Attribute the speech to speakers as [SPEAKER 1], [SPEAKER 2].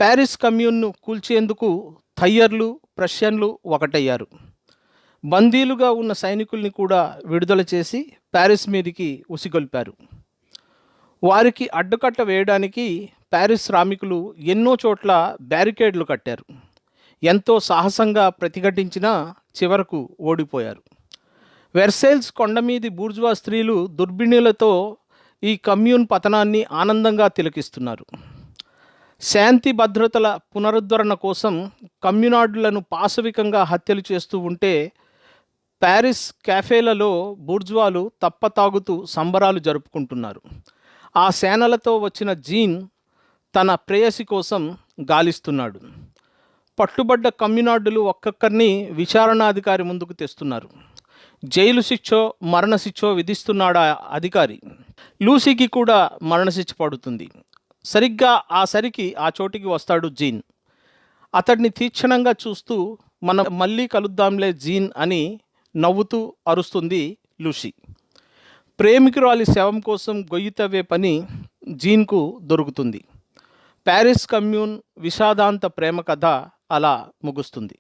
[SPEAKER 1] Paris కమ్యూన్ను కూల్చేందుకు థయ్యర్లు, ప్రష్యన్లు ఒకటయ్యారు. బందీలుగా ఉన్న సైనికుల్ని కూడా విడుదల చేసి ప్యారిస్ మీదికి ఉసిగొల్పారు. వారికి అడ్డుకట్ట వేయడానికి ప్యారిస్ శ్రామికులు ఎన్నో చోట్ల బ్యారికేడ్లు కట్టారు. ఎంతో సాహసంగా ప్రతిఘటించినా చివరకు ఓడిపోయారు. వెర్సైల్స్ కొండమీది బూర్జువా స్త్రీలు దుర్బిణీలతో ఈ కమ్యూన్ పతనాన్ని ఆనందంగా తిలకిస్తున్నారు. శాంతి భద్రతల పునరుద్ధరణ కోసం కమ్యూనార్డులను పాశవికంగా హత్యలు చేస్తూ ఉంటే ప్యారిస్ క్యాఫేలలో బూర్జువాలు తప్పతాగుతూ సంబరాలు జరుపుకుంటున్నారు. ఆ సేనలతో వచ్చిన జీన్ తన ప్రేయసి కోసం గాలిస్తున్నాడు. పట్టుబడ్డ కమ్యూనార్డులు ఒక్కొక్కరిని విచారణాధికారి ముందుకు తెస్తున్నారు. జైలు శిక్షో మరణశిక్షో విధిస్తున్నాడా అధికారి. లూసీకి కూడా మరణశిక్ష పడుతుంది. సరిగ్గా ఆ చోటికి వస్తాడు జీన్. అతడిని తీక్షణంగా చూస్తూ మనం మళ్ళీ కలుద్దాంలే జీన్ అని నవ్వుతూ అరుస్తుంది లూసీ. ప్రేమికురాలి శవం కోసం గొయ్యి తవ్వే పని జీన్కు దొరుకుతుంది. ప్యారిస్ కమ్యూన్ విషాదాంత ప్రేమ కథ అలా ముగుస్తుంది.